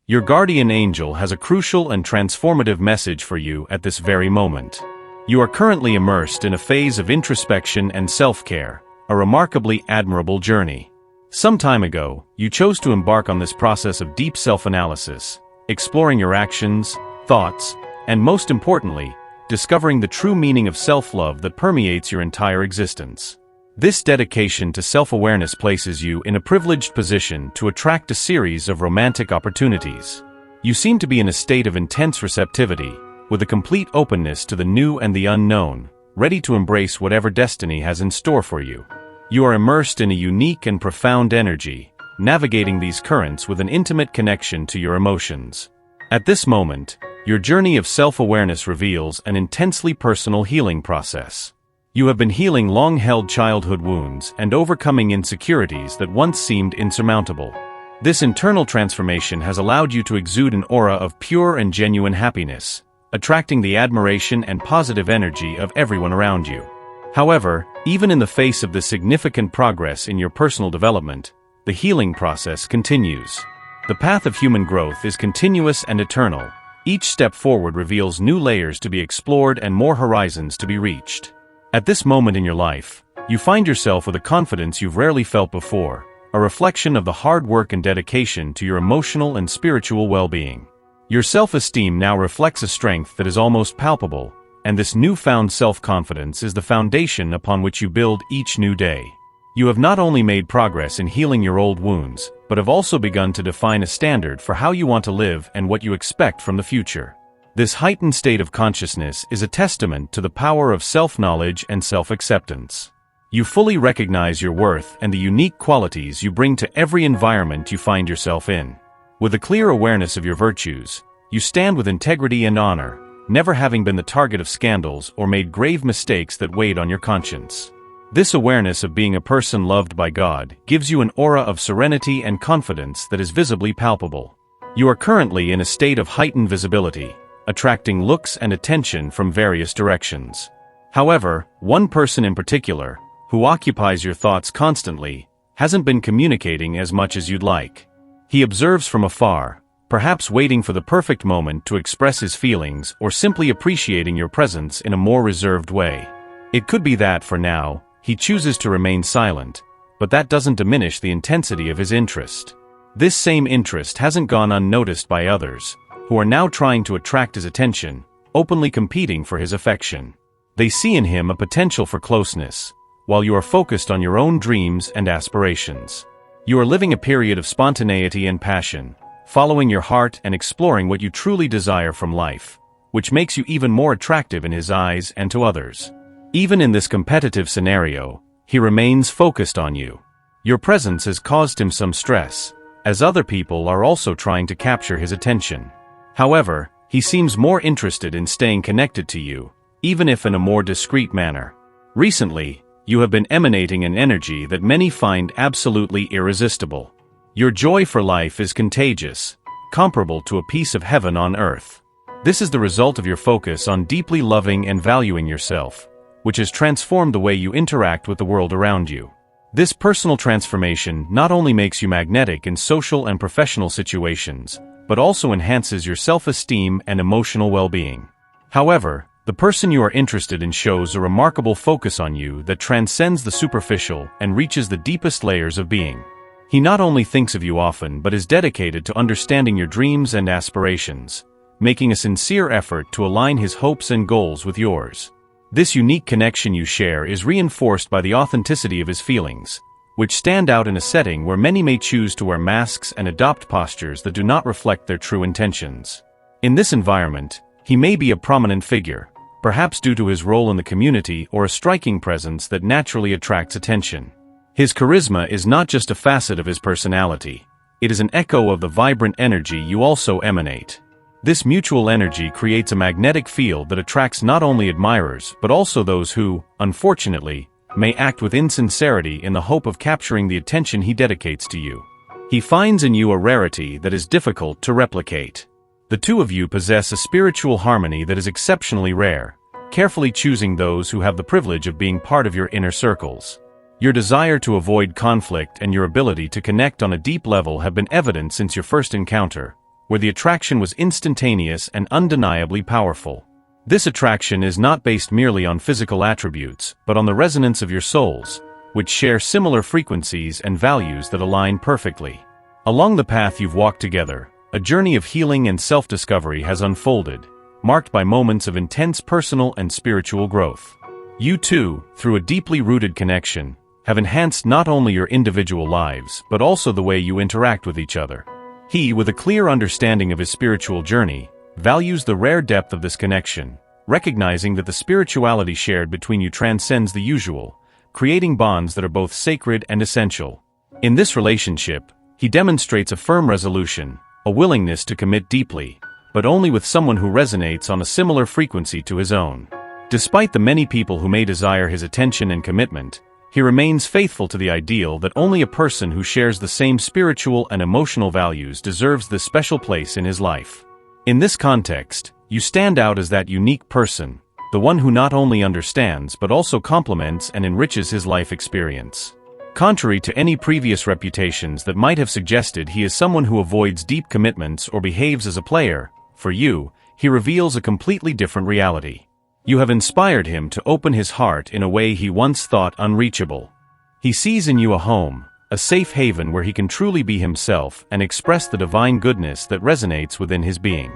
Your guardian angel has a crucial and transformative message for you at this very moment. You are currently immersed in a phase of introspection and self-care, a remarkably admirable journey. Some time ago, you chose to embark on this process of deep self-analysis, exploring your actions, thoughts, and most importantly, discovering the true meaning of self-love that permeates your entire existence. This dedication to self-awareness places you in a privileged position to attract a series of romantic opportunities. You seem to be in a state of intense receptivity, with a complete openness to the new and the unknown, ready to embrace whatever destiny has in store for you. You are immersed in a unique and profound energy, navigating these currents with an intimate connection to your emotions. At this moment, your journey of self-awareness reveals an intensely personal healing process. You have been healing long-held childhood wounds and overcoming insecurities that once seemed insurmountable. This internal transformation has allowed you to exude an aura of pure and genuine happiness, attracting the admiration and positive energy of everyone around you. However, even in the face of this significant progress in your personal development, the healing process continues. The path of human growth is continuous and eternal. Each step forward reveals new layers to be explored and more horizons to be reached. At this moment in your life, you find yourself with a confidence you've rarely felt before, a reflection of the hard work and dedication to your emotional and spiritual well-being. Your self-esteem now reflects a strength that is almost palpable, and this newfound self-confidence is the foundation upon which you build each new day. You have not only made progress in healing your old wounds, but have also begun to define a standard for how you want to live and what you expect from the future. This heightened state of consciousness is a testament to the power of self-knowledge and self-acceptance. You fully recognize your worth and the unique qualities you bring to every environment you find yourself in. With a clear awareness of your virtues, you stand with integrity and honor, never having been the target of scandals or made grave mistakes that weighed on your conscience. This awareness of being a person loved by God gives you an aura of serenity and confidence that is visibly palpable. You are currently in a state of heightened visibility, attracting looks and attention from various directions. However, one person in particular, who occupies your thoughts constantly, hasn't been communicating as much as you'd like. He observes from afar, perhaps waiting for the perfect moment to express his feelings or simply appreciating your presence in a more reserved way. It could be that, for now, he chooses to remain silent, but that doesn't diminish the intensity of his interest. This same interest hasn't gone unnoticed by others, who are now trying to attract his attention, openly competing for his affection. They see in him a potential for closeness, while you are focused on your own dreams and aspirations. You are living a period of spontaneity and passion, following your heart and exploring what you truly desire from life, which makes you even more attractive in his eyes and to others. Even in this competitive scenario, he remains focused on you. Your presence has caused him some stress, as other people are also trying to capture his attention. However, he seems more interested in staying connected to you, even if in a more discreet manner. Recently, you have been emanating an energy that many find absolutely irresistible. Your joy for life is contagious, comparable to a piece of heaven on earth. This is the result of your focus on deeply loving and valuing yourself, which has transformed the way you interact with the world around you. This personal transformation not only makes you magnetic in social and professional situations, but also enhances your self-esteem and emotional well-being. However, the person you are interested in shows a remarkable focus on you that transcends the superficial and reaches the deepest layers of being. He not only thinks of you often but is dedicated to understanding your dreams and aspirations, making a sincere effort to align his hopes and goals with yours. This unique connection you share is reinforced by the authenticity of his feelings, which stand out in a setting where many may choose to wear masks and adopt postures that do not reflect their true intentions. In this environment, he may be a prominent figure, perhaps due to his role in the community or a striking presence that naturally attracts attention. His charisma is not just a facet of his personality, it is an echo of the vibrant energy you also emanate. This mutual energy creates a magnetic field that attracts not only admirers but also those who, unfortunately, may act with insincerity in the hope of capturing the attention he dedicates to you. He finds in you a rarity that is difficult to replicate. The two of you possess a spiritual harmony that is exceptionally rare, carefully choosing those who have the privilege of being part of your inner circles. Your desire to avoid conflict and your ability to connect on a deep level have been evident since your first encounter, where the attraction was instantaneous and undeniably powerful. This attraction is not based merely on physical attributes, but on the resonance of your souls, which share similar frequencies and values that align perfectly. Along the path you've walked together, a journey of healing and self-discovery has unfolded, marked by moments of intense personal and spiritual growth. You two, through a deeply rooted connection, have enhanced not only your individual lives, but also the way you interact with each other. He, with a clear understanding of his spiritual journey, values the rare depth of this connection, recognizing that the spirituality shared between you transcends the usual, creating bonds that are both sacred and essential. In this relationship, he demonstrates a firm resolution, a willingness to commit deeply, but only with someone who resonates on a similar frequency to his own. Despite the many people who may desire his attention and commitment, he remains faithful to the ideal that only a person who shares the same spiritual and emotional values deserves this special place in his life. In this context, you stand out as that unique person, the one who not only understands but also complements and enriches his life experience. Contrary to any previous reputations that might have suggested he is someone who avoids deep commitments or behaves as a player, for you, he reveals a completely different reality. You have inspired him to open his heart in a way he once thought unreachable. He sees in you a home, a safe haven where he can truly be himself and express the divine goodness that resonates within his being.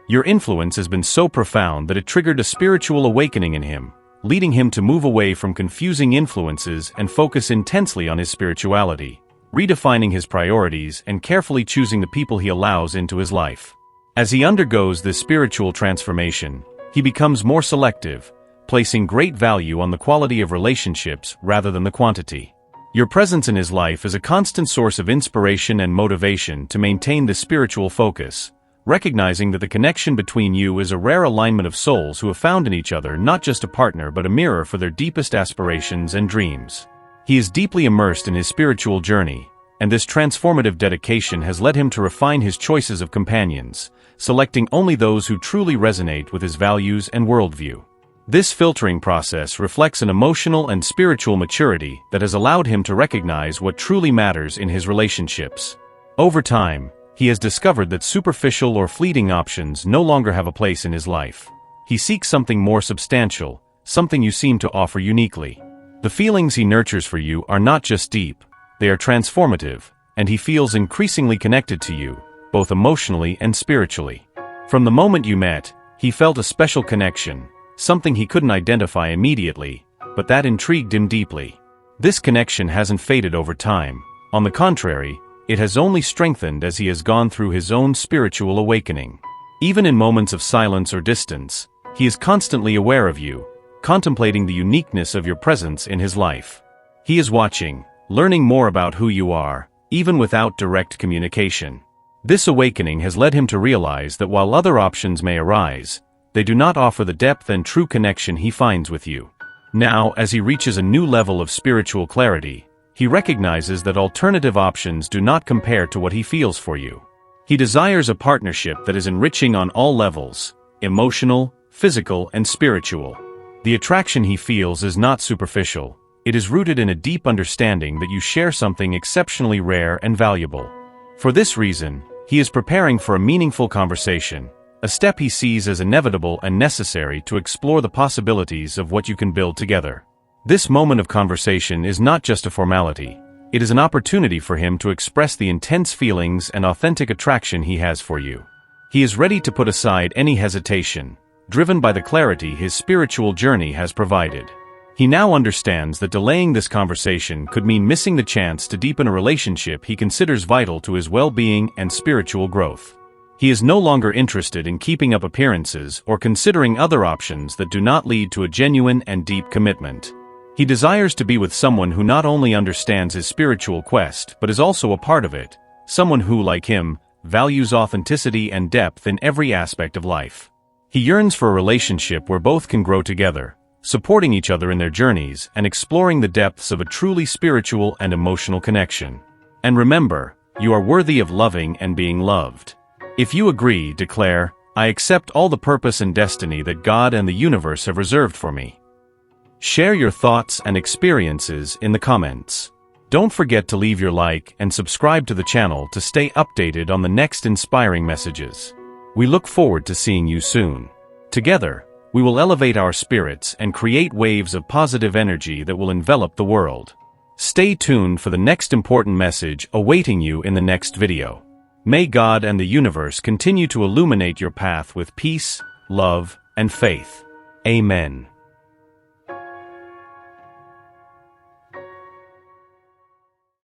Your influence has been so profound that it triggered a spiritual awakening in him, leading him to move away from confusing influences and focus intensely on his spirituality, redefining his priorities and carefully choosing the people he allows into his life. As he undergoes this spiritual transformation, he becomes more selective, placing great value on the quality of relationships rather than the quantity. Your presence in his life is a constant source of inspiration and motivation to maintain this spiritual focus, recognizing that the connection between you is a rare alignment of souls who have found in each other not just a partner but a mirror for their deepest aspirations and dreams. He is deeply immersed in his spiritual journey, and this transformative dedication has led him to refine his choices of companions, selecting only those who truly resonate with his values and worldview. This filtering process reflects an emotional and spiritual maturity that has allowed him to recognize what truly matters in his relationships. Over time, he has discovered that superficial or fleeting options no longer have a place in his life. He seeks something more substantial, something you seem to offer uniquely. The feelings he nurtures for you are not just deep, they are transformative, and he feels increasingly connected to you, both emotionally and spiritually. From the moment you met, he felt a special connection, something he couldn't identify immediately, but that intrigued him deeply. This connection hasn't faded over time. On the contrary, it has only strengthened as he has gone through his own spiritual awakening. Even in moments of silence or distance, he is constantly aware of you, contemplating the uniqueness of your presence in his life. He is watching, learning more about who you are, even without direct communication. This awakening has led him to realize that while other options may arise, they do not offer the depth and true connection he finds with you. Now, as he reaches a new level of spiritual clarity, he recognizes that alternative options do not compare to what he feels for you. He desires a partnership that is enriching on all levels, emotional, physical, and spiritual. The attraction he feels is not superficial. It is rooted in a deep understanding that you share something exceptionally rare and valuable. For this reason, he is preparing for a meaningful conversation, a step he sees as inevitable and necessary to explore the possibilities of what you can build together. This moment of conversation is not just a formality. It is an opportunity for him to express the intense feelings and authentic attraction he has for you. He is ready to put aside any hesitation, driven by the clarity his spiritual journey has provided. He now understands that delaying this conversation could mean missing the chance to deepen a relationship he considers vital to his well-being and spiritual growth. He is no longer interested in keeping up appearances or considering other options that do not lead to a genuine and deep commitment. He desires to be with someone who not only understands his spiritual quest but is also a part of it, someone who, like him, values authenticity and depth in every aspect of life. He yearns for a relationship where both can grow together, supporting each other in their journeys and exploring the depths of a truly spiritual and emotional connection. And remember, you are worthy of loving and being loved. If you agree, declare, "I accept all the purpose and destiny that God and the universe have reserved for me." Share your thoughts and experiences in the comments. Don't forget to leave your like and subscribe to the channel to stay updated on the next inspiring messages. We look forward to seeing you soon. Together, we will elevate our spirits and create waves of positive energy that will envelop the world. Stay tuned for the next important message awaiting you in the next video. May God and the universe continue to illuminate your path with peace, love, and faith. Amen.